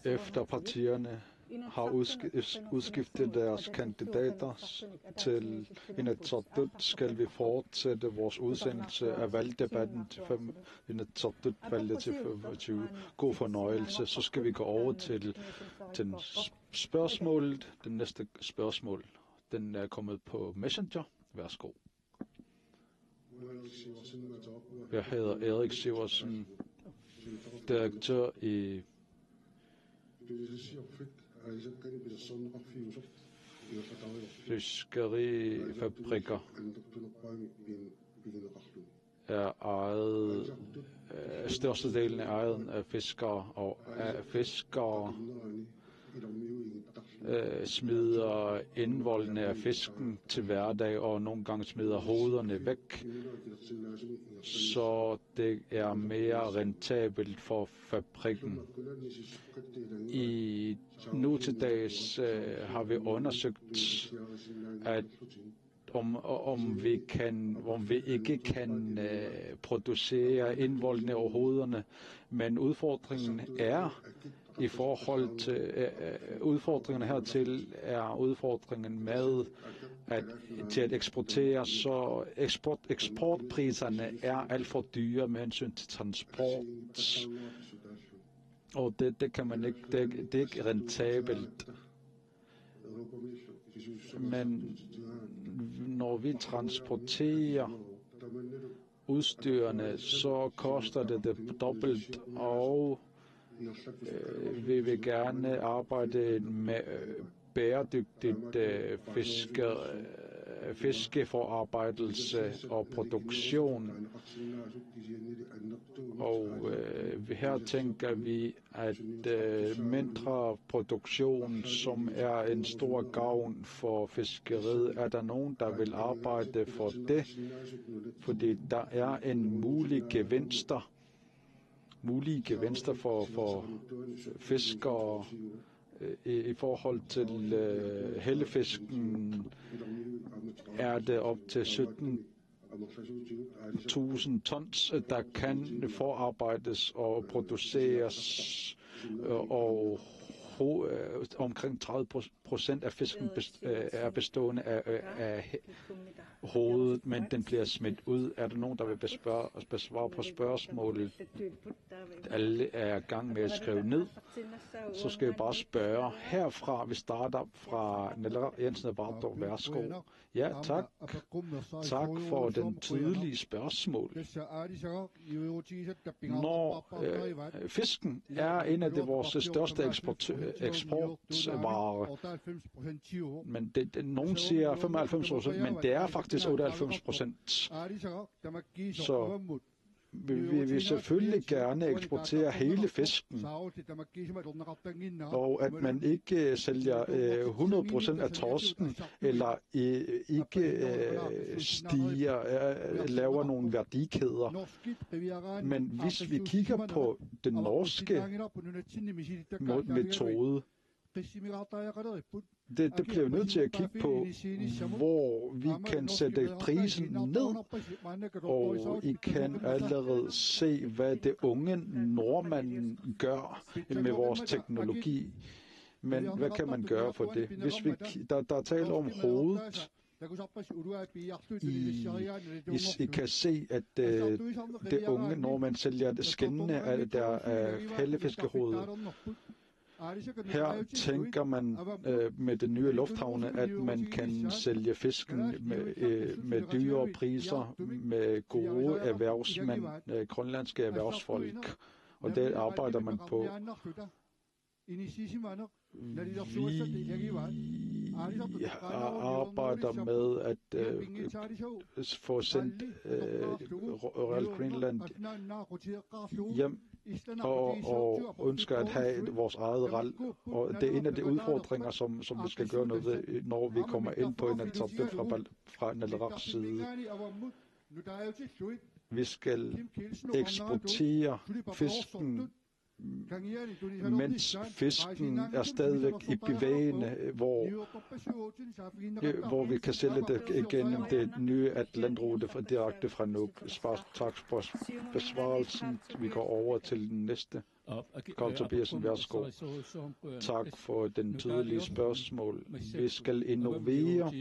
Efter partierne har udskiftet deres kandidater til Inatsisartut, skal vi fortsætte vores udsendelse af valgdebatten til Inatsisartut-valget til 25. God fornøjelse. Så skal vi gå over til den spørgsmålet. Den næste spørgsmål, den er kommet på Messenger. Værsgo. Jeg hedder Erik Siversen, direktør i fiskerifabrikker. Er ejet, størstedelen er ejet af fiskere, og fiskere smider indvoldene af fisken til hverdag, og nogle gange smider hovederne væk, så det er mere rentabelt for fabrikken. Nu til dags har vi undersøgt, at om vi ikke kan producere indvoldene og hovederne, men udfordringen er i forhold til udfordringen hertil er udfordringen med til at eksportere, så eksportpriserne er alt for dyre med hensyn til transport, og det kan man ikke, det er ikke rentabelt. Men når vi transporterer udstyrene, så koster det dobbelt, og vi vil gerne arbejde med bæredygtigt fiskeforarbejdelse og produktion. Og her tænker vi, at mindre produktion, som er en stor gavn for fiskeriet, er der nogen, der vil arbejde for det, fordi der er en mulige gevinster for fiskere i forhold til hellefisken. Er det op til 17.000 tons, der kan forarbejdes og produceres, og omkring 30% af fisken er bestående af hovedet, men den bliver smidt ud. Er der nogen, der vil besvare på spørgsmålet? Alle er i gang med at skrive ned. Så skal vi bare spørge herfra. Vi starter fra Nella Jensen og Bartov. Værsgo. Ja, tak. Tak for den tydelige spørgsmål. Når fisken er en af vores største eksportvarer, men nogen siger 95%, men det er faktisk 98%. Så vi vil selvfølgelig gerne eksportere hele fisken, og at man ikke sælger 100% af torsken, eller ikke laver nogle værdikæder. Men hvis vi kigger på den norske metode, det bliver nødt til at kigge på, hvor vi kan sætte prisen ned, og I kan allerede se, hvad det unge nordmand gør med vores teknologi. Men hvad kan man gøre for det? Hvis der taler om hovedet, I kan se, at det unge nordmand sælger skinnene af hellefiskehovedet. Her tænker man med den nye lufthavne, at man kan sælge fisken med dyre priser, med gode erhvervsmænd, grønlandske erhvervsfolk, og det arbejder man på. Vi arbejder med at få sendt Royal Greenland hjem og ønsker at have vores eget RAL. Og det er en af de udfordringer, som vi skal gøre noget ved, når vi kommer ind på Inatsisartut fra Naleraqs side. Vi skal eksportere fisken mens fisken er stadigvæk i bevægende, hvor vi kan sælge det gennem det nye Atlantrute direkte fra Nuuk. Tak for besvarelsen. Vi går over til den næste. Carl Tobiasen, værsgo. Tak for den tydelige spørgsmål. Vi skal innovere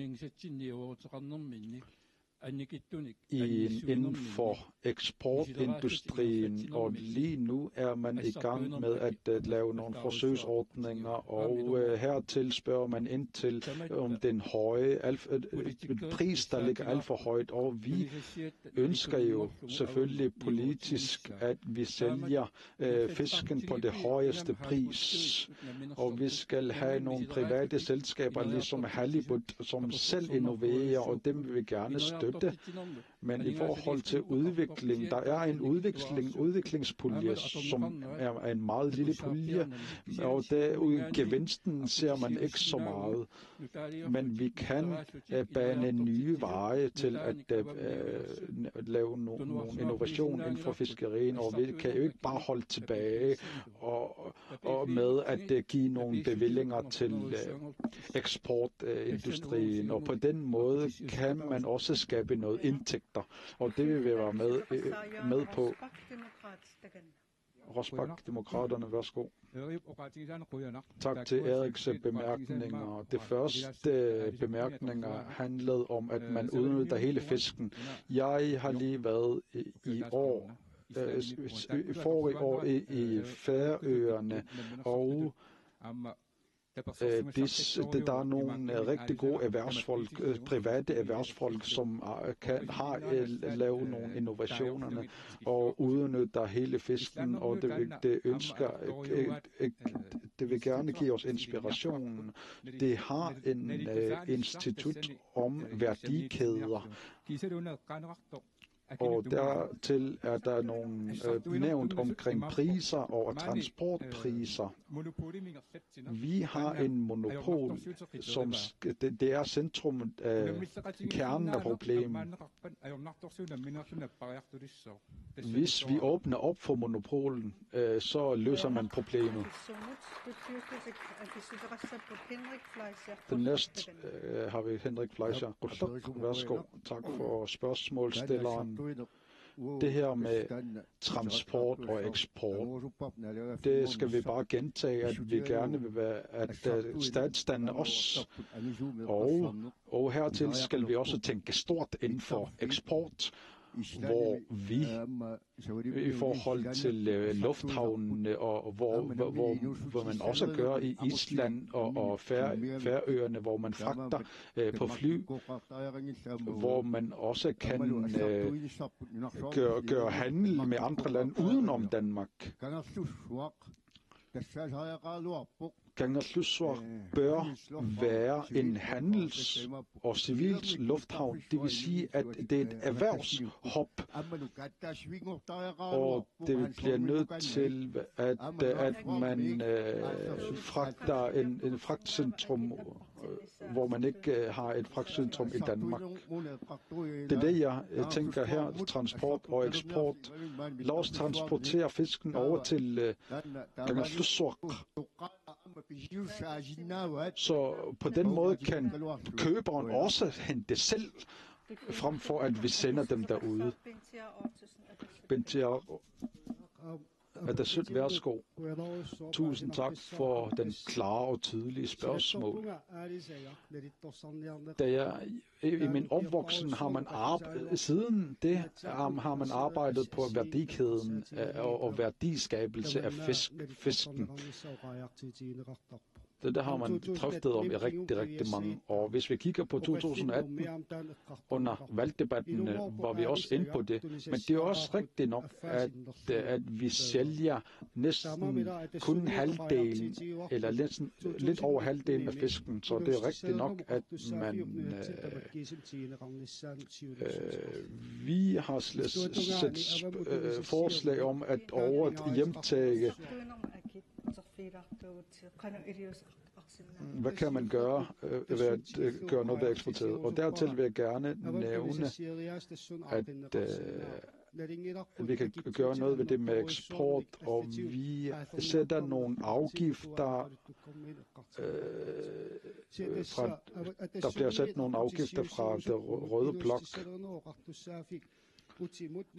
inden for eksportindustrien, og lige nu er man i gang med at lave nogle forsøgsordninger, og hertil spørger man ind til om den høje pris, der ligger alt for højt, og vi ønsker jo selvfølgelig politisk, at vi sælger fisken på det højeste pris, og vi skal have nogle private selskaber, ligesom Halibut, som selv innoverer, og dem vil vi gerne støtte. Men i forhold til udvikling, der er en udviklingspulje, som er en meget lille pulje, og gevinsten ser man ikke så meget. Men vi kan bane nye veje til at lave nogle innovation inden for fiskerien, og vi kan jo ikke bare holde tilbage og med at give nogle bevillinger til eksportindustrien, og på den måde kan man også skabe noget indtægter, og det vil vi være med på. Rosbach, Demokraterne, værsgo. Tak til Eriks bemærkninger. Det første bemærkninger handlede om, at man udnytter hele fisken. Jeg har lige været forrige år i Færøerne, og der er nogle rigtig gode erhvervsfolk, private erhvervsfolk, som har lavet nogle innovationerne og udnytter hele fisken, og det vil gerne give os inspiration. Det har en institut om værdikæder, og dertil er der nogle nævnt omkring priser og transportpriser. Vi har en monopol, som det er centrum af kernen af problemet. Hvis vi åbner op for monopolen, så løser man problemet. Den næste har vi Henrik Fleischer. Værsgo. Tak for spørgsmålsstilleren. Det her med transport og eksport, det skal vi bare gentage, at vi gerne vil være at statsstande os. Og hertil skal vi også tænke stort inden for eksport, hvor vi i forhold til lufthavnene, og hvor man også gør i Island og Færøerne, hvor man fragter på fly, hvor man også kan gøre handel med andre lande udenom Danmark. Kangerlussuaq bør være en handels- og civils lufthavn. Det vil sige, at det er et erhvervshop, og det bliver nødt til, at man fragter en fragtcentrum, hvor man ikke har et fragtcentrum i Danmark. Det er det, jeg tænker her, transport og eksport. Lad os transportere fisken over til Kangerlussuaq. Så på den måde kan køberen også hente selv, frem for at vi sender dem derude. Bentia, er det sødt, værsgo. Tusind tak for den klare og tydelige spørgsmål. I min opvoksen har man siden det har man arbejdet på værdikæden og værdiskabelse af fisken. Det har man drøftet om i rigtig mange år. Hvis vi kigger på 2018, under valgdebatten, var vi også inde på det. Men det er også rigtigt nok, at vi sælger næsten kun halvdelen, eller lidt over halvdelen af fisken. Så det er rigtigt nok, at man... vi har set forslag om at hjemtage. Hvad kan man gøre ved at gøre noget ved eksporteret? Og dertil vil jeg gerne nævne, vi kan gøre noget ved det med eksport, og vi sætter nogle afgifter, der bliver sat nogle afgifter fra det røde blok.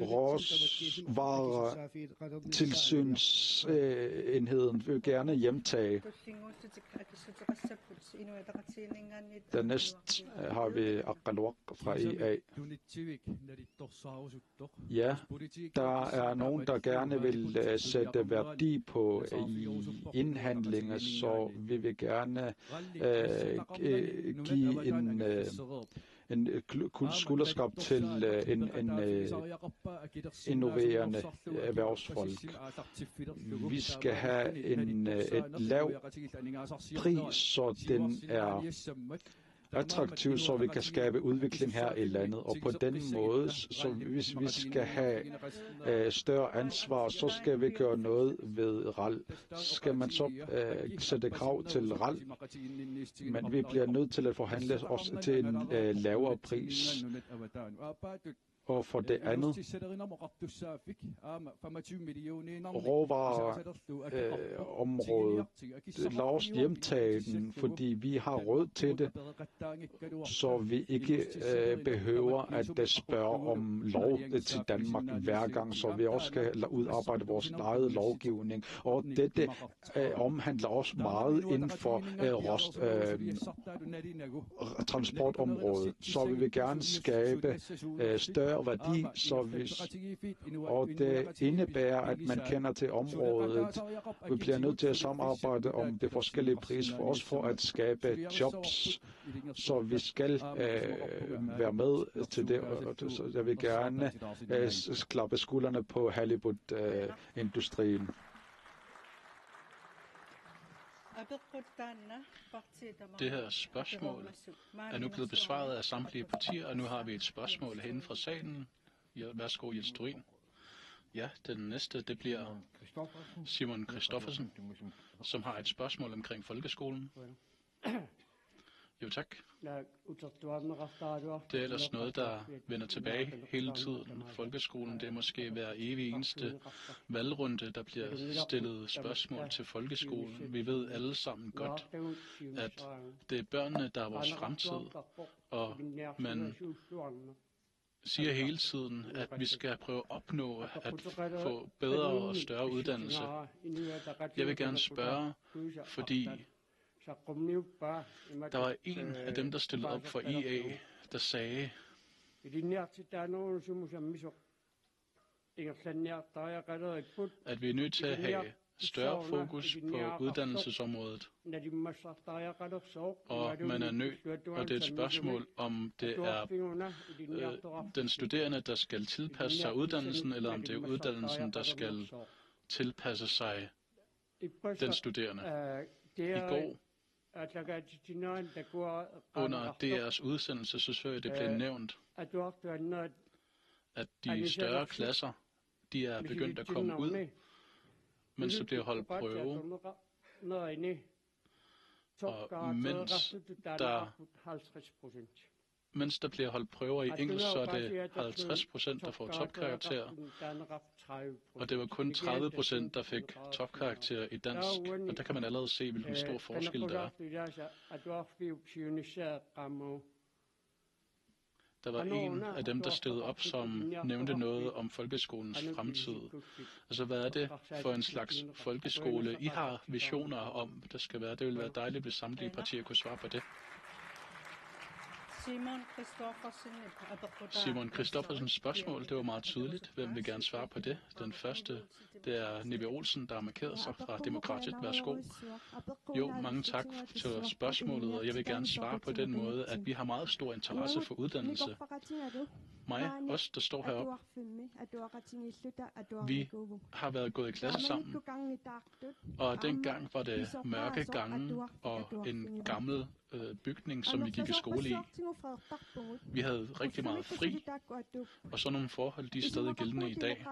Råvaretilsynsenheden vil gerne hjemtage. Dernæst har vi Aqalwaq fra IA. Ja, der er nogen, der gerne vil sætte værdi på indhandlinger, så vi vil gerne give en skulderskab til en innoverende erhvervsfolk. Vi skal have et lav pris, så den er attraktiv, så vi kan skabe udvikling her i landet. Og på den måde, så hvis vi skal have større ansvar, så skal vi gøre noget ved RAL. Skal man så sætte krav til RAL, men vi bliver nødt til at forhandle os til en lavere pris. Og for det andet, råvareområdet, lad os hjemtage den, fordi vi har råd til det, så vi ikke behøver at spørge om lov til Danmark hver gang, så vi også skal udarbejde vores eget lovgivning. Og dette omhandler også meget inden for transportområdet, så vi vil gerne skabe større værdi, og det indebærer, at man kender til området. Vi bliver nødt til at samarbejde om de forskellige priser for os for at skabe jobs, så vi skal være med til det. Så jeg vil gerne klappe skuldrene på Halibut-industrien. Det her spørgsmål er nu blevet besvaret af samtlige partier, og nu har vi et spørgsmål herinde fra salen. Ja, værsgo, Jens Turin. Ja, den næste, det bliver Simon Christoffersen, som har et spørgsmål omkring folkeskolen. Jo, tak. Det er ellers noget, der vender tilbage hele tiden. Folkeskolen, det er måske hver evig eneste valgrunde, der bliver stillet spørgsmål til folkeskolen. Vi ved alle sammen godt, at det er børnene, der er vores fremtid, og man siger hele tiden, at vi skal prøve at opnå at få bedre og større uddannelse. Jeg vil gerne spørge, fordi der var en af dem, der stillede op for IA, der sagde, at vi er nødt til at have større fokus på uddannelsesområdet. Og man er nødt, og det er et spørgsmål, om det er den studerende, der skal tilpasse sig uddannelsen, eller om det er uddannelsen, der skal tilpasse sig den studerende. I går, under DR's udsendelse, så jeg, det blev nævnt, at de større klasser, de er begyndt at komme ud, mens der bliver holdt prøve. Og mens der bliver holdt prøver i engelsk, så er det 50%, der får topkarakter, og det var kun 30%, der fik topkarakter i dansk, og der kan man allerede se, hvilken stor forskel der er. Der var en af dem, der stillede op, som nævnte noget om folkeskolens fremtid. Altså, hvad er det for en slags folkeskole, I har visioner om, der skal være? Det ville være dejligt, hvis samtlige partier kunne svare på det. Simon Christoffersens spørgsmål, det var meget tydeligt. Hvem vil gerne svare på det? Den første, det er Nibe Olsen, der har markeret sig fra Demokratiet. Værsgo. Jo, mange tak til spørgsmålet, og jeg vil gerne svare på den måde, at vi har meget stor interesse for uddannelse. Mig, os, der står heroppe, vi har været gået i klasse sammen, og dengang var det mørke gange og en gammel bygning, som vi gik i skole i. Vi havde rigtig meget fri, og sådan nogle forhold, de er stadig gældende i dag.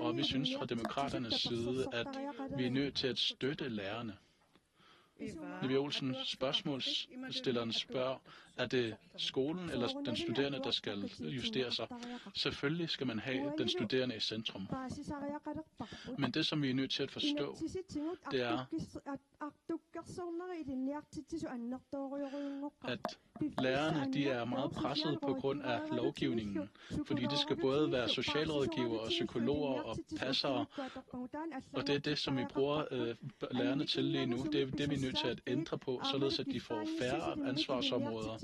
Og vi synes fra demokraternes side, at vi er nødt til at støtte lærerne. Nibe Olsen, spørgsmålsstilleren spørger, Er det skolen eller den studerende, der skal justere sig? Selvfølgelig skal man have den studerende i centrum. Men det, som vi er nødt til at forstå, det er, at lærerne de er meget presset på grund af lovgivningen, fordi det skal både være socialrådgivere og psykologer og passere, og det er det, som vi bruger lærerne til lige nu. Det er det, vi er nødt til at ændre på, således at de får færre ansvarsområder,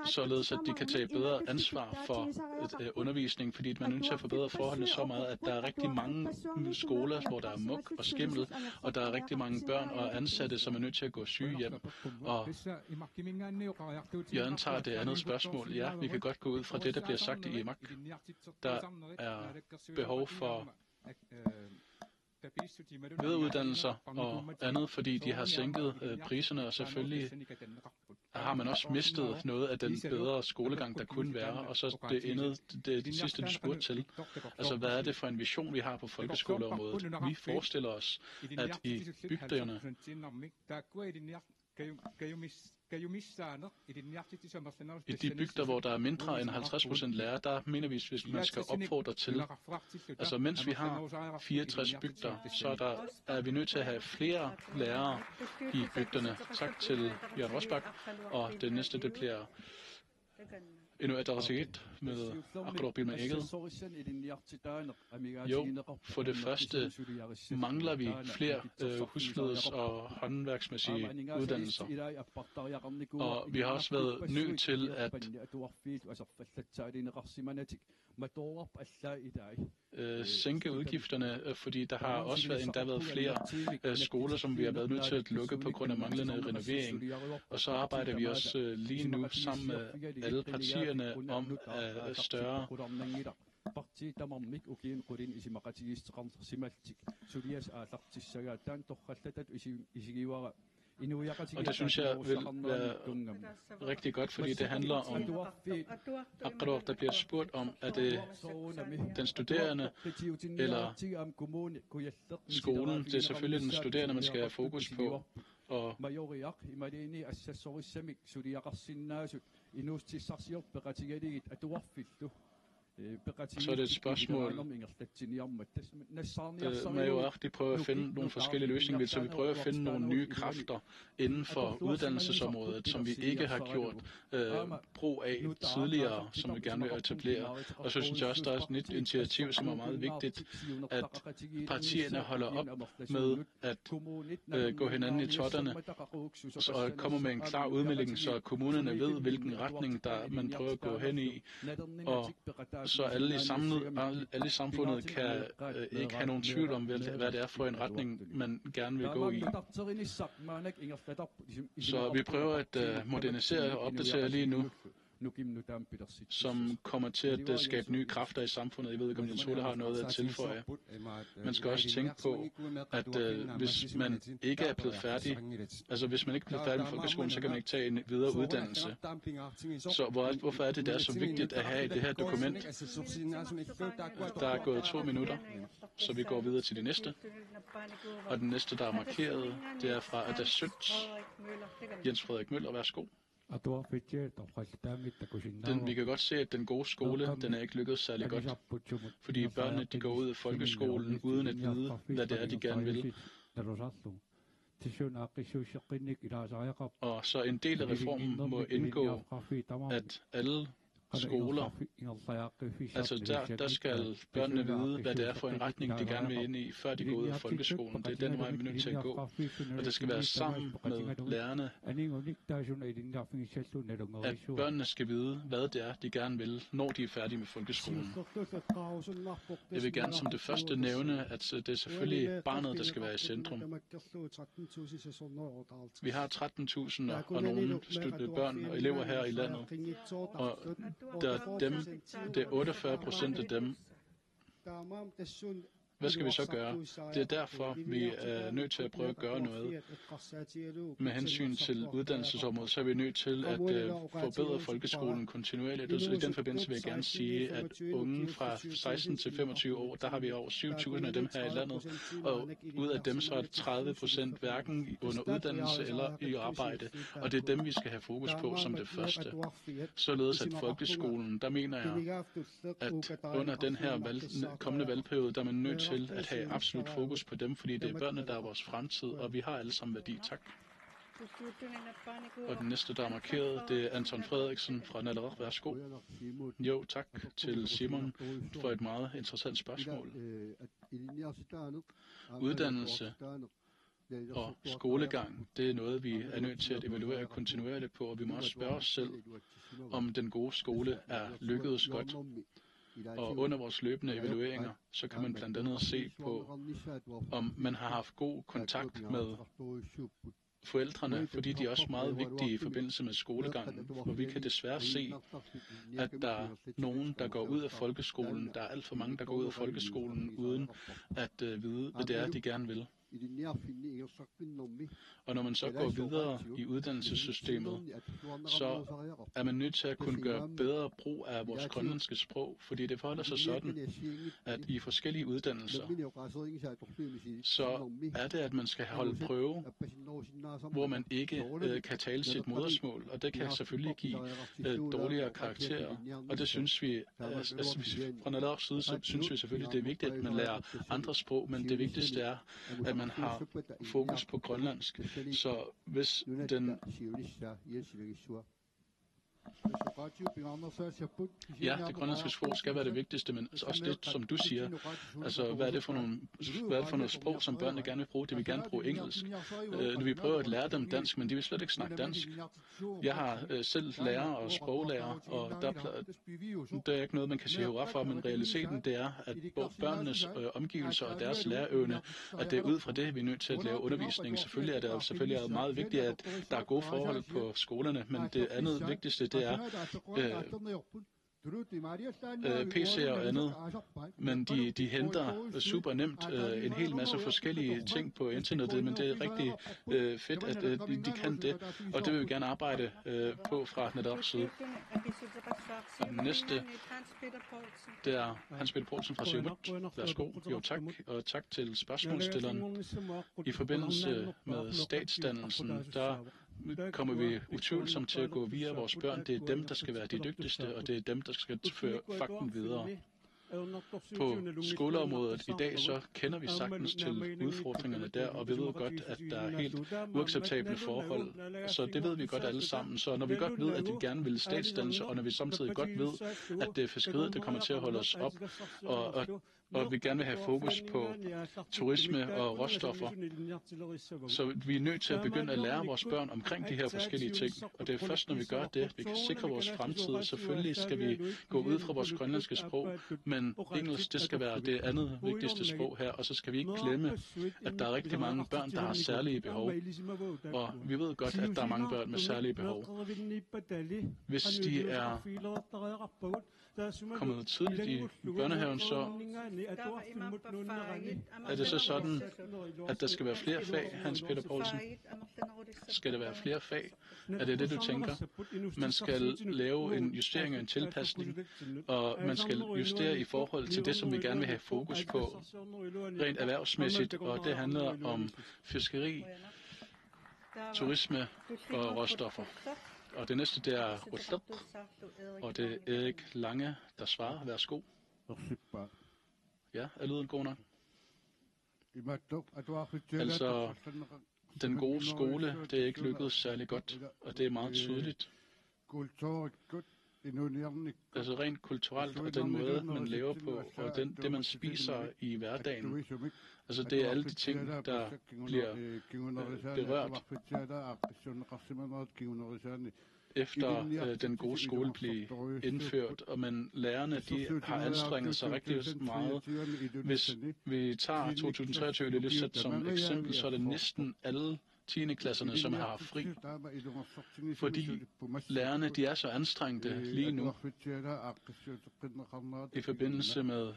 således at de kan tage bedre ansvar for undervisning, fordi man er nødt til at forbedre forholdene så meget, at der er rigtig mange skoler, hvor der er mug og skimmel, og der er rigtig mange børn og ansatte, som er nødt til at gå syge hjem. Og Jørgen tager det andet spørgsmål. Ja, vi kan godt gå ud fra det, der bliver sagt i IMAK. Der er behov for videreuddannelser og andet, fordi de har sænket priserne, og selvfølgelig har man også mistet noget af den bedre skolegang, der kunne være. Og så det sidste, du spurgte til. Altså, hvad er det for en vision, vi har på folkeskoleområdet? Vi forestiller os, at i bygderne i de bygder, hvor der er mindre end 50% lærere, der mener vi, hvis man skal opfordre til, altså mens vi har 64 bygder, så er vi nødt til at have flere lærere i bygderne. Tak til Jørgen Rosbach, og det næste, det bliver Inuit Ataqatigiit med Aqarruq Bilma-Egede. Jo, for det første mangler vi flere husflids- og håndværksmæssige uddannelser. Og vi har også været nødt til at sænke udgifterne, fordi der har også været flere skoler, som vi har været nødt til at lukke på grund af manglende renovering. Og så arbejder vi også lige nu sammen med alle partierne om større og det synes jeg vil være rigtig godt, fordi det handler om Aqarruq, der bliver spurgt om, er det den studerende eller skolen? Det er selvfølgelig den studerende, man skal have fokus på. Og så er det et spørgsmål. De prøver at finde nogle forskellige løsninger, så vi prøver at finde nogle nye kræfter inden for uddannelsesområdet, som vi ikke har gjort brug af tidligere, som vi gerne vil etablere. Og så synes jeg også, der er et initiativ, som er meget vigtigt, at partierne holder op med at gå hinanden i totterne og kommer med en klar udmelding, så kommunerne ved, hvilken retning man prøver at gå hen i, og så alle i samfundet kan ikke have nogen tvivl om, hvad det er for en retning, man gerne vil gå i. Så vi prøver at modernisere og opdatere lige nu, som kommer til at skabe nye kræfter i samfundet. Jeg ved ikke, om Jens Ole har noget at tilføje. Man skal også tænke på, at hvis man ikke er blevet færdig, altså hvis man ikke er blevet færdig med folkeskolen, så kan man ikke tage en videre uddannelse. Så hvorfor er det så vigtigt at have i det her dokument? Der er gået 2 minutter, så vi går videre til det næste. Og den næste, der er markeret, det er fra Adasøt. Jens Frederik Møller, værsgo. Vi kan godt se, at den gode skole, den er ikke lykkedes særlig godt, fordi børnene de går ud af folkeskolen uden at vide, hvad det er, de gerne vil. Og så en del af reformen må indgå, at alle skoler, altså der skal børnene vide, hvad det er for en retning, de gerne vil ind i, før de går ud af folkeskolen. Det er den vej, vi er nødt til at gå. Og det skal være sammen med lærerne, at børnene skal vide, hvad det er, de gerne vil, når de er færdige med folkeskolen. Jeg vil gerne som det første nævne, at det er selvfølgelig barnet, der skal være i centrum. Vi har 13.000 og nogle børn og elever her i landet, og det er 48% af dem, Hvad skal vi så gøre? Det er derfor, vi er nødt til at prøve at gøre noget. Med hensyn til uddannelsesområdet, så er vi nødt til at forbedre folkeskolen kontinuerligt. Og i den forbindelse vil jeg gerne sige, at unge fra 16 til 25 år, der har vi over 7.000 af dem her i landet, og ud af dem så er 30% hverken under uddannelse eller i arbejde, og det er dem, vi skal have fokus på som det første. Således at folkeskolen, der mener jeg, at under den her kommende valgperiode, der er man nødt til at have absolut fokus på dem, fordi det er børnene, der er vores fremtid, og vi har alle sammen værdi. Tak. Og den næste, der er markeret, det er Anton Frederiksen fra Naleraq. Værsgo. Jo, tak til Simon for et meget interessant spørgsmål. Uddannelse og skolegang, det er noget, vi er nødt til at evaluere kontinuerligt på, og vi må også spørge os selv, om den gode skole er lykkedes godt. Og under vores løbende evalueringer, så kan man blandt andet se på, om man har haft god kontakt med forældrene, fordi de er også meget vigtige i forbindelse med skolegangen. Og vi kan desværre se, at der er nogen, der går ud af folkeskolen. Der er alt for mange, der går ud af folkeskolen, uden at vide, hvad det er, de gerne vil. Og når man så går videre i uddannelsessystemet, så er man nødt til at kunne gøre bedre brug af vores grønlandske sprog, fordi det forholder sig sådan, at i forskellige uddannelser, så er det, at man skal holde prøve, hvor man ikke kan tale sit modersmål, og det kan selvfølgelig give dårligere karakterer. Og det synes vi, fra Naleraqs side, så synes vi selvfølgelig, det er vigtigt, at man lærer andre sprog, men det vigtigste er, at man har fokus på grønlandsk. Så hvis den... Ja, det grønlandske sprog skal være det vigtigste, men også det, som du siger. Altså, hvad er det for noget sprog, som børnene gerne vil bruge? De vil gerne bruge engelsk. Vi prøver at lære dem dansk, men de vil slet ikke snakke dansk. Jeg har selv lærer og sproglærer, og der er ikke noget, man kan sige hurra for, men realiteten det er, at børnenes omgivelser og deres læreøvne, at det er ud fra det, vi er nødt til at lave undervisning. Selvfølgelig er det meget vigtigt, at der er gode forhold på skolerne, men det andet vigtigste, det er PC'er og andet, men de henter super nemt en hel masse forskellige ting på internettet, men det er rigtig fedt, at de kan det, og det vil vi gerne arbejde på fra Naleraqs side. Og den næste, det er Hans Peter Poulsen fra Siumut. Værsgo. Jo, tak, og tak til spørgsmålsstilleren. I forbindelse med statsdannelsen, der kommer vi utvivlsomt til at gå via vores børn. Det er dem, der skal være de dygtigste, og det er dem, der skal føre fakten videre. På skoleområdet i dag, så kender vi sagtens til udfordringerne der, og vi ved godt, at der er helt uacceptable forhold. Så det ved vi godt alle sammen. Så når vi godt ved, at de gerne vil statsdannelse, og når vi samtidig godt ved, at det er fiskeriet, der kommer til at holde os op, og vi gerne vil have fokus på turisme og råstoffer. Så vi er nødt til at begynde at lære vores børn omkring de her forskellige ting. Og det er først, når vi gør det, vi kan sikre vores fremtid. Selvfølgelig skal vi gå ud fra vores grønlandske sprog, men engelsk, det skal være det andet vigtigste sprog her. Og så skal vi ikke glemme, at der er rigtig mange børn, der har særlige behov. Og vi ved godt, at der er mange børn med særlige behov. Hvis de er kommet tidligt i børnehaven, så er det så sådan, at der skal være flere fag, Hans Peter Poulsen? Skal der være flere fag? Er det det, du tænker? Man skal lave en justering og en tilpasning, og man skal justere i forhold til det, som vi gerne vil have fokus på, rent erhvervsmæssigt, og det handler om fiskeri, turisme og råstoffer. Og det næste, det er Rutlaq, og det er Erik Lange, der svarer. Værsgo. Ja, er lyden god nok? Altså, den gode skole, det er ikke lykkedes særlig godt, og det er meget tydeligt. Altså rent kulturelt, og den måde, man lever på, og det, man spiser i hverdagen. Altså det er alle de ting, der bliver berørt. Efter den gode skole blev indført, og lærerne de har anstrengt sig rigtig meget. Hvis vi tager 2023 lidt som eksempel, så er det næsten alle 10. klasserne, som har fri, fordi lærerne de er så anstrengte lige nu i forbindelse med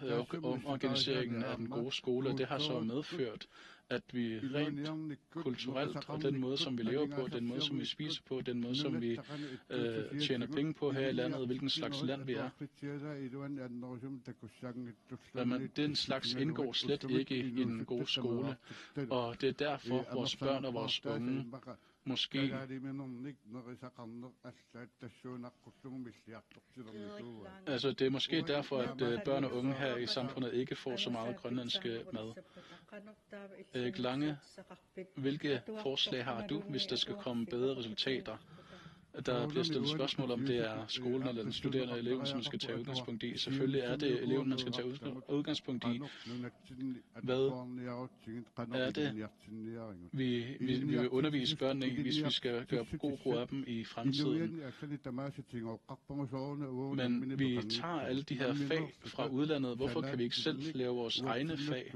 organiseringen af den gode skole. Det har så medført, at vi rent kulturelt og den måde, som vi lever på, den måde, som vi spiser på, den måde, som vi tjener penge på her i landet, hvilken slags land vi er. Den slags indgår slet ikke i en god skole, og det er derfor vores børn og vores unge måske altså det er måske derfor, at børn og unge her i samfundet ikke får så meget grønlandske mad. Lange, hvilke forslag har du, hvis der skal komme bedre resultater? Der bliver stillet spørgsmål om det er skolen eller den studerende eleven, som man skal tage udgangspunkt i. Selvfølgelig er det eleven, man skal tage udgangspunkt i. Hvad er det, vi vil undervise børnene i, hvis vi skal gøre god brug af dem i fremtiden? Men vi tager alle de her fag fra udlandet. Hvorfor kan vi ikke selv lave vores egne fag,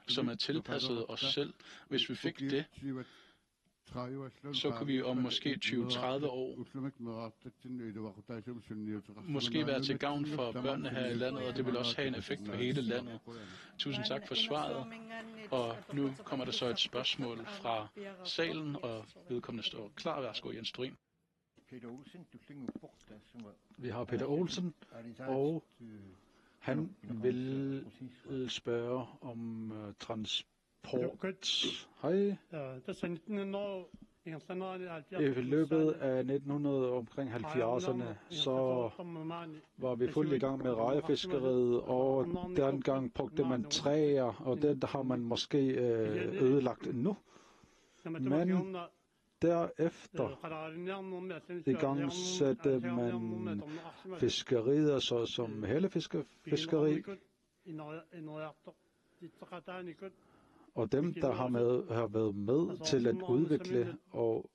som er tilpasset os selv? Hvis vi fik det, så kunne vi om måske 20-30 år måske være til gavn for børnene her i landet, og det vil også have en effekt på hele landet. Tusind tak for svaret. Og nu kommer der så et spørgsmål fra salen, og vedkommende står klar. Værsgo, Jens Turin. Vi har Peter Olsen, og han vil spørge om transport. Hej. I løbet af 1900 omkring 70'erne, så var vi fuldt i gang med rejefiskeriet, og dengang brugte man træer, og det har man måske ødelagt nu. Men derefter i gang satte man fiskerier som hellefiskeri, og dem, der har været med til at udvikle og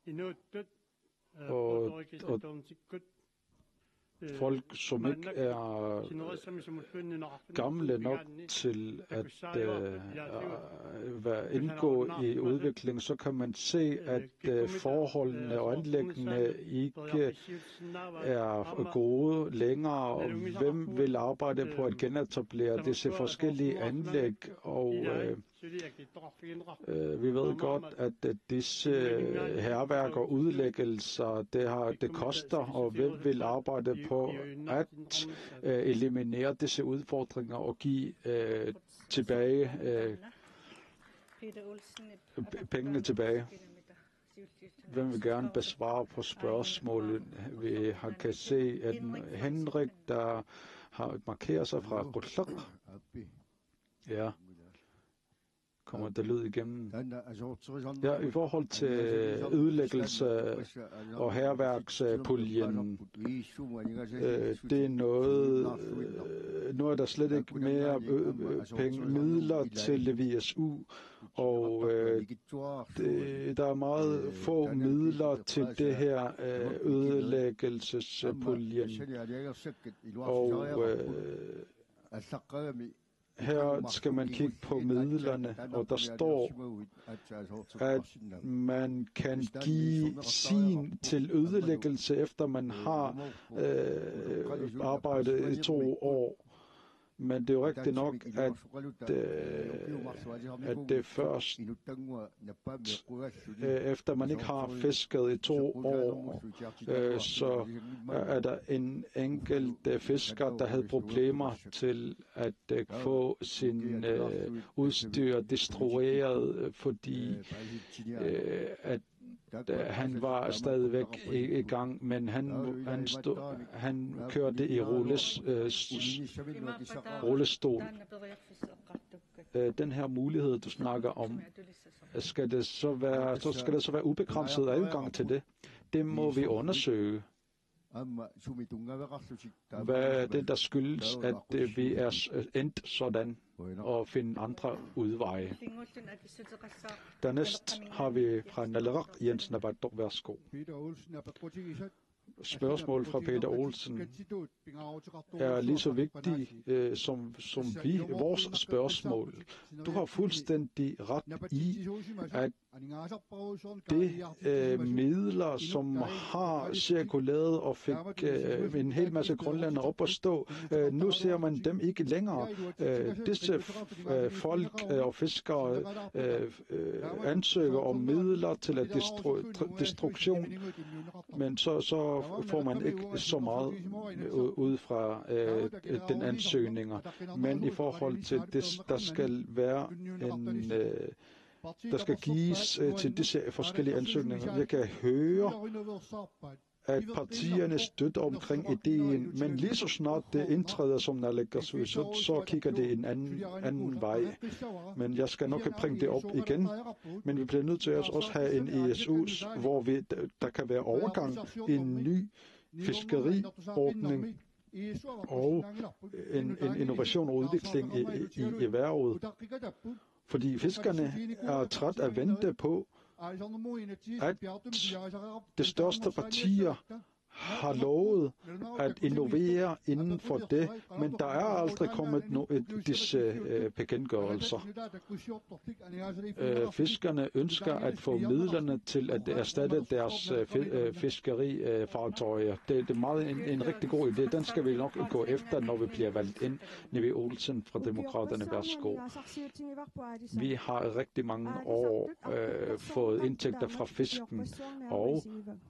folk, som ikke er gamle nok til at indgå i udvikling, så kan man se, at forholdene og anlæggene ikke er gode længere, og hvem vil arbejde på at genetablere disse forskellige anlæg, og vi ved godt, at disse hærværk og udlæggelser, det koster, og hvem vil arbejde på at eliminere disse udfordringer og give tilbage pengene tilbage. Hvem vil gerne besvare på spørgsmålet? Vi kan se, at Henrik, der har markeret sig fra Rutlak. Ja. Kommer der lyd igennem? Ja, i forhold til ødelæggelse og hærværkspuljen, det er noget, nu er der slet ikke mere midler til VSU, og der er meget få midler til det her ødelæggelsespuljen, og her skal man kigge på midlerne, og der står, at man kan give sin til ødelæggelse, efter man har arbejdet i 2 år. Men det er jo rigtigt nok, at det først, efter man ikke har fisket i 2 år, så er der en enkelt fisker, der havde problemer til at få sin udstyr destrueret, fordi at han var stadigvæk i gang, men han kørte i rullestol. Den her mulighed, du snakker om, skal det så være ubegrænset adgang til det? Det må vi undersøge. Hvad er det, der skyldes, at vi er endt sådan, og finde andre udveje? Dernæst har vi fra Nalerak, Jens Nabadok, værsgo. Spørgsmål fra Peter Olsen er lige så vigtigt som vores spørgsmål. Du har fuldstændig ret i, at de midler, som har cirkuleret og fik en hel masse grønlændere op at stå, nu ser man dem ikke længere. Disse folk og fiskere ansøger om midler til at destruktion, men så får man ikke så meget ud fra den ansøgninger. Men i forhold til det, der skal være der skal gives til disse forskellige ansøgninger. Jeg kan høre, at partierne støtter omkring ideen, men lige så snart det indtræder som naalakkersuisut, så kigger det en anden vej. Men jeg skal nok bringe det op igen. Men vi bliver nødt til at også have en ESU, hvor der kan være overgang i en ny fiskeriordning og en innovation og udvikling i erhvervet. Fordi fiskerne er træt af at vente på, at de største partier har lovet at innovere inden for det, men der er aldrig kommet disse bekendtgørelser. Fiskerne ønsker at få midlerne til at erstatte deres fiskerifartøjer. Det er meget en rigtig god idé. Den skal vi nok gå efter, når vi bliver valgt ind. Nivi Olsen fra Demokraterne, værsgo. Vi har rigtig mange år fået indtægter fra fisken, og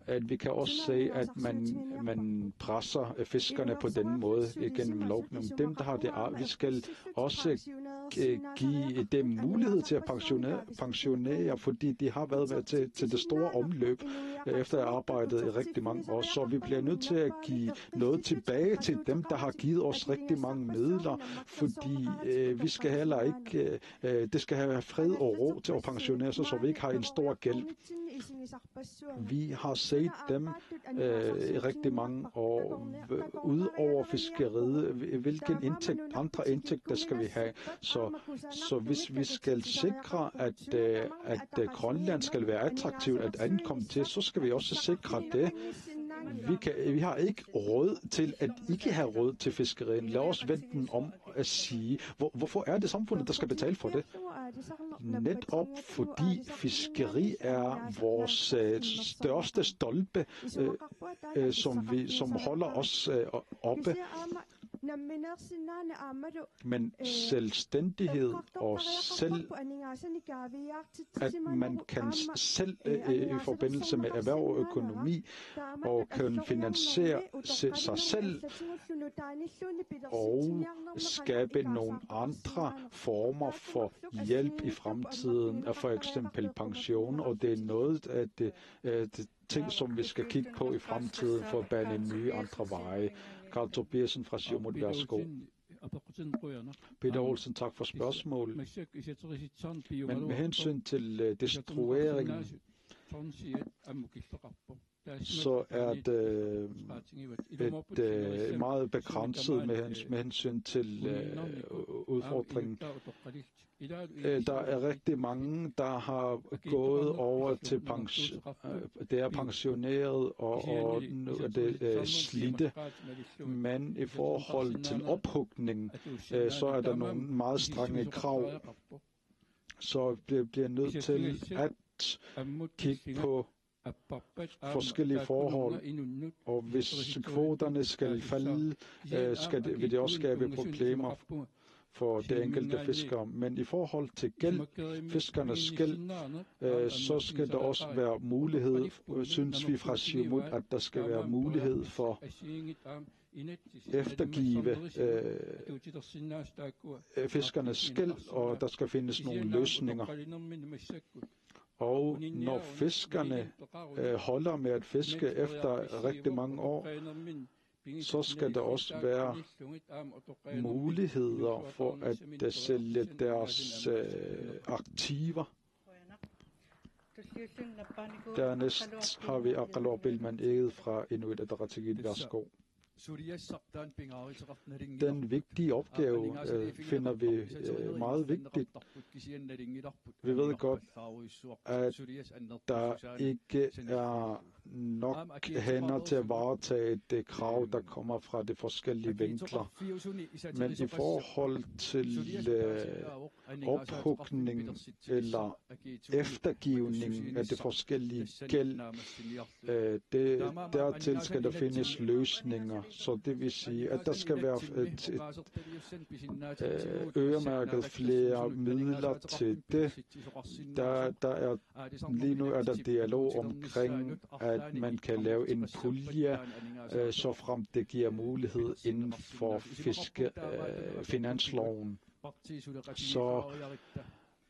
at vi kan også se, at man presser fiskerne på den måde igennem lovgivningen. Dem, der har det, vi skal også give dem mulighed til at pensionere, fordi de har været med til det store omløb efter at have arbejdet i rigtig mange år. Så vi bliver nødt til at give noget tilbage til dem, der har givet os rigtig mange midler, fordi vi skal heller ikke, det skal have fred og ro til at pensionere sig, så vi ikke har en stor gæld. Vi har set dem i rigtig mange år. Ud over fiskeriet, hvilken andre indtægter skal vi have? Så hvis vi skal sikre, at Grønland skal være attraktivt at ankomme til, så skal vi også sikre det. Vi har ikke råd til at ikke have råd til fiskerien. Lad os vente den om at sige, hvorfor er det samfundet, der skal betale for det? Netop fordi fiskeri er vores største stolpe, som holder os oppe. Men selvstændighed og at man kan selv i forbindelse med erhverv og økonomi og kan finansiere sig selv og skabe nogle andre former for hjælp i fremtiden, for eksempel pension, og det er noget af det ting, som vi skal kigge på i fremtiden for at bane nye andre veje. Karl Tobiasen fra Siumut, værsgo. Peter Olsen, tak for spørgsmålet. Men med hensyn til destrueringen, så er det et meget begrænset med hensyn til udfordringen. Der er rigtig mange, der har gået over til det er pensioneret, og nu er det slidte. Men i forhold til ophugning, så er der nogle meget strenge krav. Så det bliver nødt til at kigge på forskellige forhold, og hvis kvoterne skal falde, vil det også skabe problemer for det enkelte fiskere. Men i forhold til gæld, fiskernes gæld, så skal der også være mulighed, synes vi fra Siumut, at der skal være mulighed for eftergive fiskernes gæld, og der skal findes nogle løsninger. Og når fiskerne holder med at fiske efter rigtig mange år, så skal der også være muligheder for at sælge deres aktiver. Dernæst har vi Aqaloq Bilman Eged fra Inuit Ataqatigiit, værsgo. Den vigtige opgave finder vi meget vigtigt. Vi ved godt, at der ikke er nok hænder til at varetage det krav, der kommer fra de forskellige vinkler. Men i forhold til ophugning eller eftergivning af det forskellige gæld, dertil skal der findes løsninger. Så det vil sige, at der skal være øremærket flere midler til det. Lige nu er der dialog omkring, at man kan lave en pulje, så frem det giver mulighed inden for finansloven. Så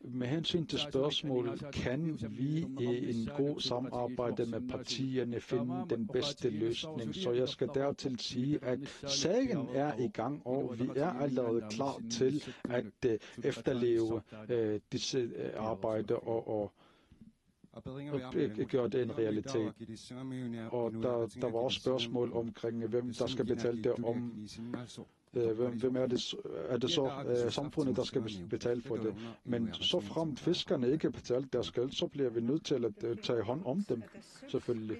med hensyn til spørgsmålet, kan vi i en god samarbejde med partierne finde den bedste løsning? Så jeg skal dertil sige, at sagen er i gang, og vi er allerede klar til at efterleve disse arbejde og gøre det en realitet. Og der var også spørgsmål omkring, hvem der skal betale det om. Hvem er det? Er det så samfundet, der skal betale for det? Men så fremt fiskerne ikke betaler deres gæld, så bliver vi nødt til at tage hånd om dem, selvfølgelig.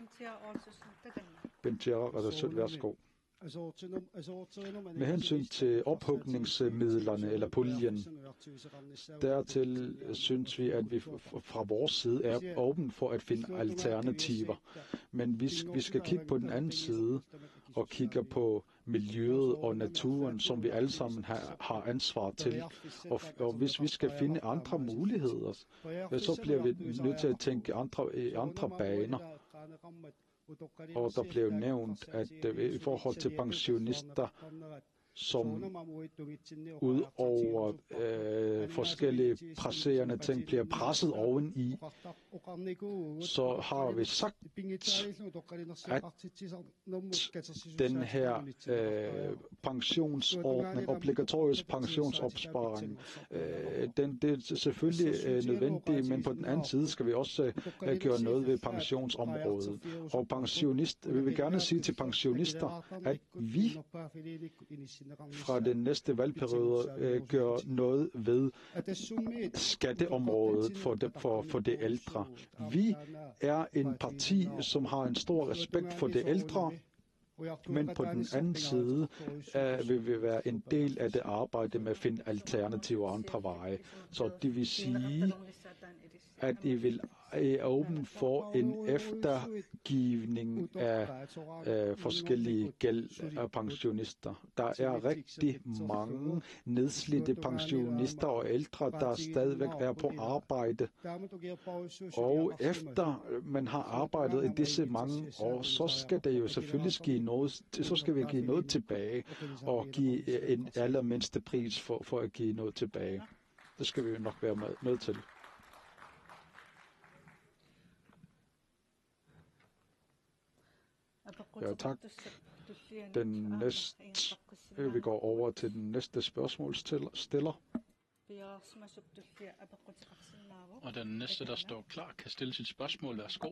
Bentiara, er det sødt, værsgo. Med hensyn til ophugningsmidlerne eller puljen, dertil synes vi, at vi fra vores side er åben for at finde alternativer. Men vi skal kigge på den anden side og kigge på miljøet og naturen, som vi alle sammen har ansvar til. Og hvis vi skal finde andre muligheder, så bliver vi nødt til at tænke i andre baner. Og der blev nævnt, at i forhold til pensionister, som ud over forskellige presserende ting bliver presset oveni, så har vi sagt, at den her pensionsordning, obligatorisk pensionsopsparing, det er selvfølgelig nødvendigt, men på den anden side skal vi også gøre noget ved pensionsområdet. Og vi vil gerne sige til pensionister, at vi fra den næste valgperiode gør noget ved skatteområdet for det ældre. Vi er en parti, som har en stor respekt for det ældre, men på den anden side vil vi være en del af det arbejde med at finde alternativer og andre veje. Så det vil sige, at I er åben for en eftergivning af forskellige gæld af pensionister. Der er rigtig mange nedslidte pensionister og ældre, der stadigvæk er på arbejde. Og efter man har arbejdet i disse mange år, så skal det jo selvfølgelig vi give noget tilbage og give en allermindste pris for at give noget tilbage. Det skal vi jo nok være med til. Ja, tak. Vi går over til den næste spørgsmålsstiller. Og den næste, der står klar, kan stille sit spørgsmål. Værsgo.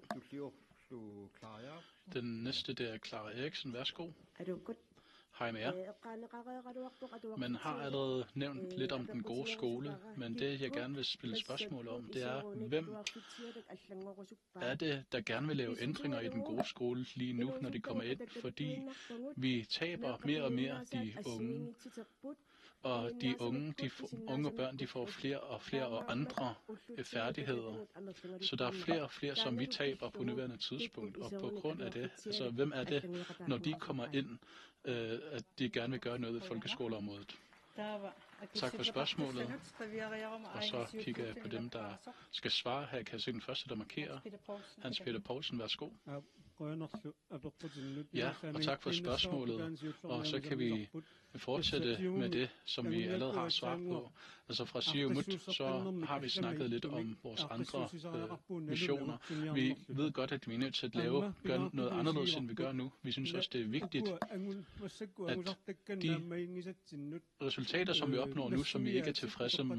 Den næste, det er Clara Eriksen. Værsgo. Hej med jer. Man har allerede nævnt lidt om den gode skole, men det, jeg gerne vil spille spørgsmål om, det er, hvem er det, der gerne vil lave ændringer i den gode skole lige nu, når de kommer ind, fordi vi taber mere og mere de unge. Og de unge børn, de får flere og flere og andre færdigheder. Så der er flere og flere, som vi taber på nuværende tidspunkt. Og på grund af det, altså hvem er det, når de kommer ind, at de gerne vil gøre noget i folkeskoleområdet? Tak for spørgsmålet. Og så kigger jeg på dem, der skal svare her. Kan jeg se den første, der markerer? Hans Peter Poulsen, værsgo. Ja, og tak for spørgsmålet. Og så kan vi fortsætte med det, som vi allerede har svaret på. Altså fra Siumut, så har vi snakket lidt om vores andre missioner. Vi ved godt, at vi er nødt til at gøre noget anderledes, end vi gør nu. Vi synes også, det er vigtigt, at de resultater, som vi opnår nu, som vi ikke er tilfredse med,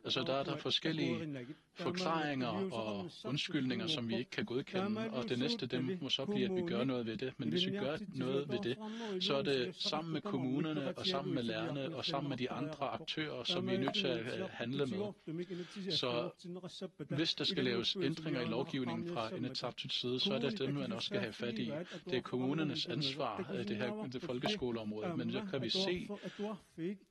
altså der er der forskellige forklaringer og undskyldninger, som vi ikke kan godkende, og det næste dem må så blive, at vi gør noget ved det. Men hvis vi gør noget ved det, så er det sammen med kommunerne eleverne og sammen med lærerne og sammen med de andre aktører, som vi er nødt til at handle med. Så hvis der skal laves ændringer i lovgivningen fra Inatsisartuts side, så er det dem, man også skal have fat i. Det er kommunernes ansvar, det folkeskoleområde. Men så kan vi se,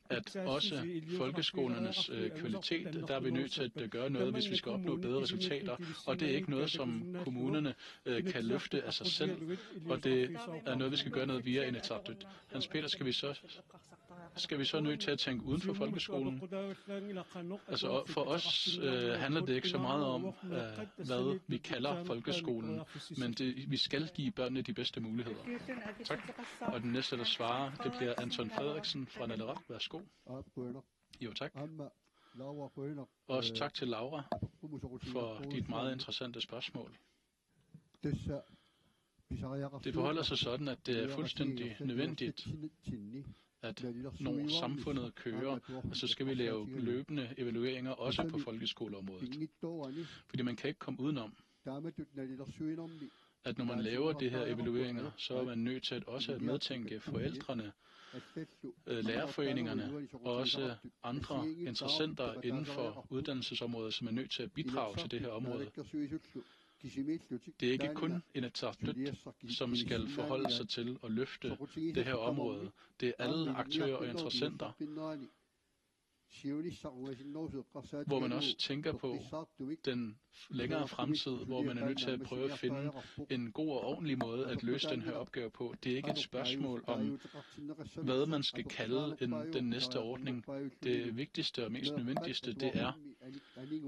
at også folkeskolernes kvalitet, der er vi nødt til at gøre noget, hvis vi skal opnå bedre resultater. Og det er ikke noget, som kommunerne kan løfte af sig selv, og det er noget, vi skal gøre noget via Inatsisartut. Hans Peter, skal vi så nødt til at tænke uden for folkeskolen? Altså for os handler det ikke så meget om, hvad vi kalder folkeskolen, men vi skal give børnene de bedste muligheder. Tak. Og den næste, der svarer, det bliver Anton Frederiksen fra Naleraq. Værsgo. Jo, tak. Også tak til Laura for dit meget interessante spørgsmål. Det forholder sig sådan, at det er fuldstændig nødvendigt, at når samfundet kører, så skal vi lave løbende evalueringer også på folkeskoleområdet. Fordi man kan ikke komme udenom, at når man laver de her evalueringer, så er man nødt til at også at medtænke forældrene, lærerforeningerne og også andre interessenter inden for uddannelsesområdet, som er nødt til at bidrage til det her område. Det er ikke kun Inatsisartut, som skal forholde sig til at løfte det her område. Det er alle aktører og interessenter, hvor man også tænker på den længere fremtid, hvor man er nødt til at prøve at finde en god og ordentlig måde at løse den her opgave på. Det er ikke et spørgsmål om, hvad man skal kalde den næste ordning. Det vigtigste og mest nødvendigste, det er,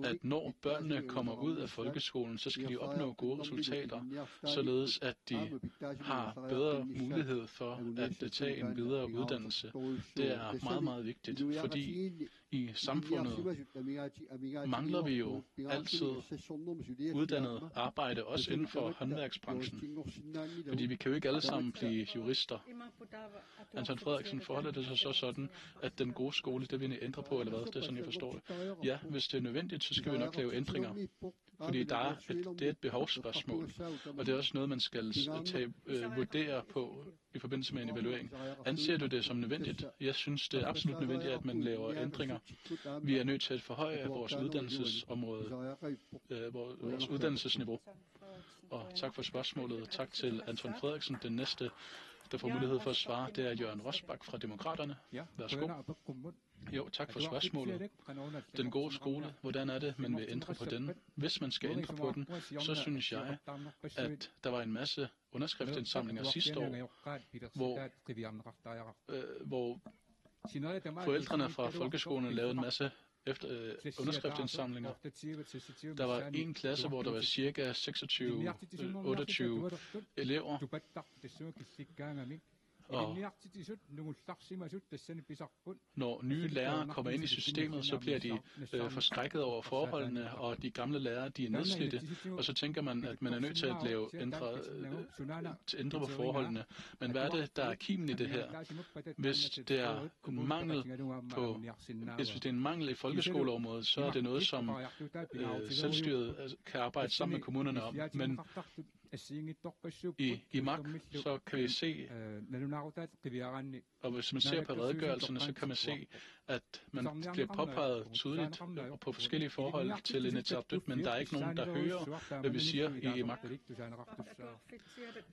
at når børnene kommer ud af folkeskolen, så skal de opnå gode resultater, således at de har bedre mulighed for at tage en videre uddannelse. Det er meget, meget vigtigt, fordi i samfundet mangler vi jo altid uddannet arbejde, også inden for håndværksbranchen. Fordi vi kan jo ikke alle sammen blive jurister. Anton Frederiksen, forholder det sig så sådan, at den gode skole, det vil vi ændre på, eller hvad? Det er sådan, jeg forstår det. Ja, hvis det er nødvendigt, så skal vi nok lave ændringer. Fordi det er et behovsspørgsmål, og det er også noget, man skal vurdere på i forbindelse med en evaluering. Anser du det som nødvendigt? Jeg synes, det er absolut nødvendigt, at man laver ændringer. Vi er nødt til at forhøje vores uddannelsesområde, vores uddannelsesniveau. Og tak for spørgsmålet. Tak til Anton Frederiksen. Den næste, der får mulighed for at svare, det er Jørgen Rosbach fra Demokraterne. Værsgo. Jo, tak for spørgsmålet. Den gode skole, hvordan er det, man vil ændre på den? Hvis man skal ændre på den, så synes jeg, at der var en masse underskriftsindsamlinger sidste år, hvor forældrene fra folkeskolen lavede en masse underskriftsindsamlinger. Der var en klasse, hvor der var cirka 26-28 elever, og når nye lærere kommer ind i systemet, så bliver de forskrækket over forholdene, og de gamle lærere, de er nedslidte, og så tænker man, at man er nødt til at ændre på forholdene. Men hvad er det, der er kimen i det her? Hvis det er en mangel i folkeskoleområdet, så er det noget, som selvstyret kan arbejde sammen med kommunerne om. Men i MAK, så kan vi se, og hvis man ser på redegørelserne, så kan man se, at man bliver påpeget tydeligt på forskellige forhold til Inatsisartut, men der er ikke nogen, der hører, hvad vi siger i MAK.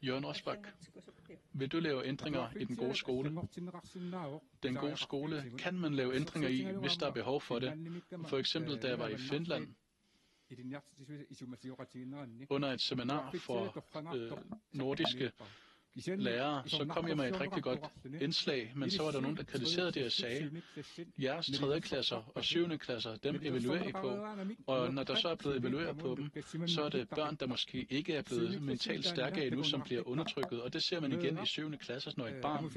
Jørgen Rosbach, vil du lave ændringer i den gode skole? Den gode skole kan man lave ændringer i, hvis der er behov for det. For eksempel, da jeg var i Finland, under et seminar for nordiske lærere, så kom jeg med et rigtig godt indslag, men så var der nogen, der kritiserede det og sagde, jeres 3. klasser og 7. klasser, dem evaluerer I på, og når der så er blevet evalueret på dem, så er det børn, der måske ikke er blevet mentalt stærke endnu, som bliver undertrykket, og det ser man igen i 7. klasse, når et barn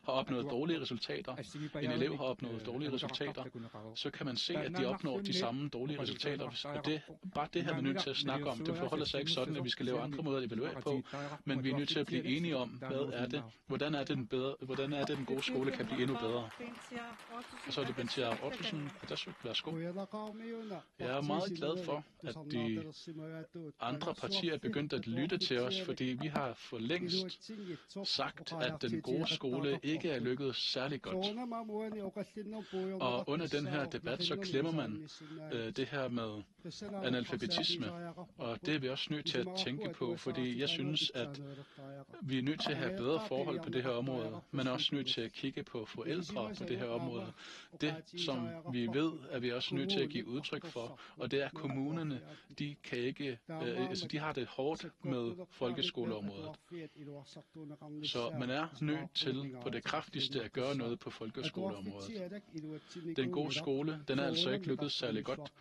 har opnået dårlige resultater, en elev har opnået dårlige resultater, så kan man se, at de opnår de samme dårlige resultater, og bare det her er vi nødt til at snakke om. Det forholder sig ikke sådan, at vi skal lave andre måder at evaluere på, men vi er nødt til at blive enige om, hvordan er det, den gode skole kan blive endnu bedre. Og så er det Bentia Ottosen, og der skal værsgo. Jeg er meget glad for, at de andre partier er begyndt at lytte til os, fordi vi har for længst sagt, at den gode skole ikke er lykkedes særlig godt. Og under den her debat, så glemmer man det her med analfabetisme, og det er vi også nødt til at tænke på, fordi jeg synes, at vi er nødt til at have bedre forhold på det her område. Man er også nødt til at kigge på forældre på det her område. Det, som vi ved, er vi også nødt til at give udtryk for, og det er kommunerne, de kan ikke, de har det hårdt med folkeskoleområdet. Så man er nødt til på det kraftigste at gøre noget på folkeskoleområdet. Den gode skole, den er altså ikke lykkedes særlig godt,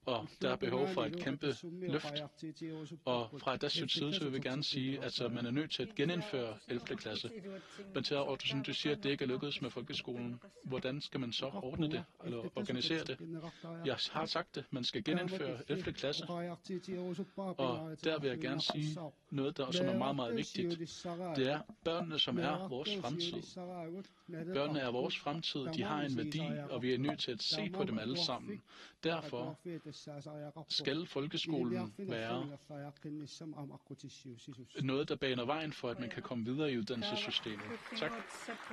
og der er behov for et kæmpe løft. Og fra Adassut side, så vil vi gerne sige, at man er nødt til at genindføre 11. klasse. Bentia Ottosen, du siger, at det ikke er lykkedes med folkeskolen. Hvordan skal man så ordne det, eller organisere det? Jeg har sagt det, man skal genindføre 11. klasse, og der vil jeg gerne sige noget, som er meget, meget vigtigt. Det er børnene, som er vores fremtid. Børnene er vores fremtid, de har en værdi, og vi er nødt til at se på dem alle sammen. Derfor skal folkeskolen være noget, der baner vejen for, at man kan komme videre i uddannelsessystemet. Tak.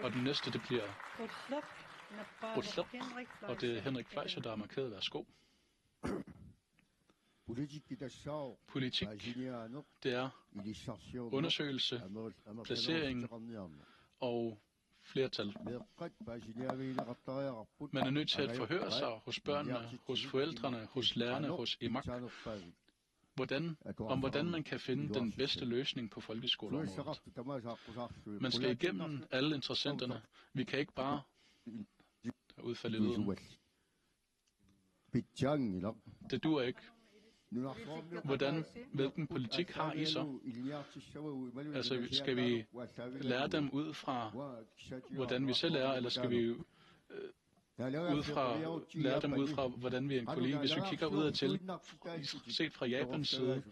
Og den næste, det bliver Rutlop, og det er Henrik Fleischer, der er markeret. Værsgo. Politik, det er undersøgelse, placering og flertal. Man er nødt til at forhøre sig hos børnene, hos forældrene, hos lærerne, hos IMAK, hvordan man kan finde den bedste løsning på folkeskoleområdet. Man skal igennem alle interessenterne. Vi kan ikke bare udfalde lyden. Det duer ikke. Hvilken politik har I så? Altså, skal vi lære dem ud fra, hvordan vi selv er, eller skal vi lære dem ud fra, hvordan vi er en kollega? Hvis vi kigger udad til, set fra Japans side,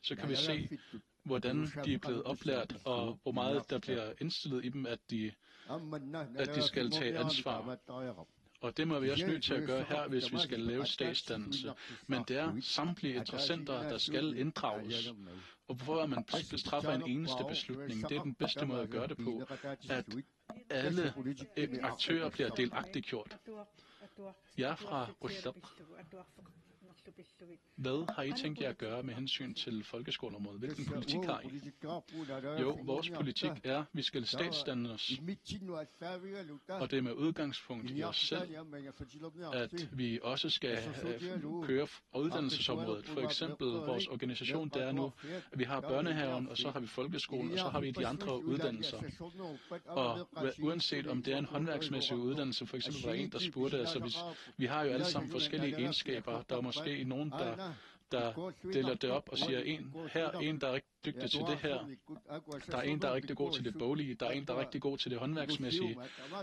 så kan vi se, hvordan de er blevet oplært, og hvor meget der bliver indstillet i dem, at de skal tage ansvar. Og det må vi også nødt til at gøre her, hvis vi skal lave statsdannelse. Men det er samtlige interessenter, der skal inddrages. Og hvorfor man træffer en eneste beslutning, det er den bedste måde at gøre det på, at alle aktører bliver delagtiggjort. Jeg er fra Rutlop. Hvad har I tænkt jer at gøre med hensyn til folkeskoleområdet? Hvilken politik har I? Jo, vores politik er, at vi skal statsdanne os. Og det er med udgangspunkt i os selv, at vi også skal køre uddannelsesområdet. For eksempel vores organisation, det er nu, at vi har børnehaven, og så har vi folkeskolen, og så har vi de andre uddannelser. Og uanset om det er en håndværksmæssig uddannelse, for eksempel var en, der spurgte, altså vi har jo alle sammen forskellige egenskaber. Der er måske nogen, der deler det op og siger, en, der er rigtig dygtig til det her, der er en, der er rigtig god til det boglige, der er en, der er rigtig god til det håndværksmæssige,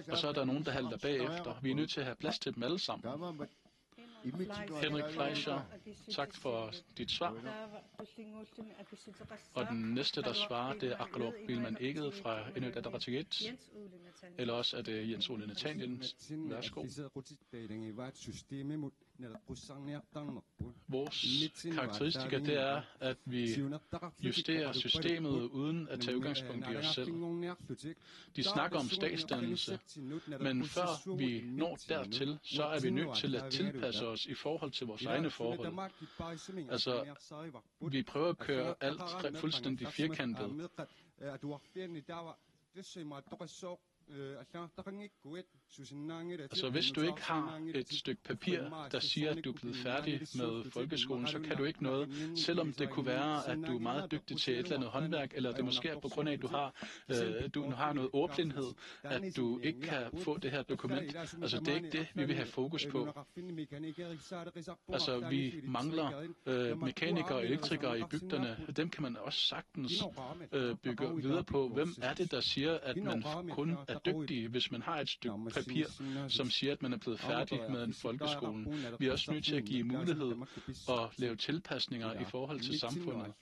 og så er der nogen, der halter bagefter. Vi er nødt til at have plads til dem alle sammen. Henrik Fleischer, tak for dit svar. Og den næste, der svarer, det er Aklor Bilman Eged fra Inuit Ataqatigiit. Eller også er det Jens Ole Nathaniel. Værsgo. Vores karakteristika, det er, at vi justerer systemet uden at tage udgangspunkt i os selv. De snakker om statsdannelse, men før vi når dertil, så er vi nødt til at tilpasse os i forhold til vores egne forhold. Altså, vi prøver at køre alt fuldstændig firkantet. Altså, hvis du ikke har et stykke papir, der siger, at du er blevet færdig med folkeskolen, så kan du ikke noget, selvom det kunne være, at du er meget dygtig til et eller andet håndværk, eller det måske er på grund af, at du har noget ordblindhed, at du ikke kan få det her dokument. Altså, det er ikke det, vi vil have fokus på. Altså, vi mangler mekanikere og elektrikere i bygderne. Dem kan man også sagtens bygge videre på. Hvem er det, der siger, at man kun er dygtige, hvis man har et stykke papir, som siger, at man er blevet færdig med en folkeskole. Vi er også nødt til at give mulighed og lave tilpasninger i forhold til samfundet.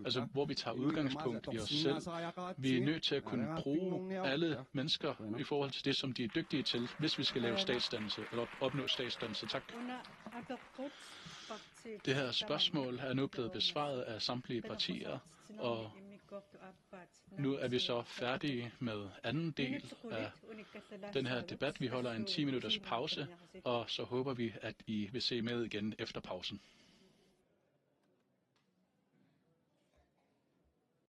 Altså, hvor vi tager udgangspunkt i os selv. Vi er nødt til at kunne bruge alle mennesker i forhold til det, som de er dygtige til, hvis vi skal lave statsdannelse, eller opnå statsdannelse. Tak. Det her spørgsmål er nu blevet besvaret af samtlige partier, og nu er vi så færdige med anden del af den her debat. Vi holder en 10 minutters pause, og så håber vi, at I vil se med igen efter pausen.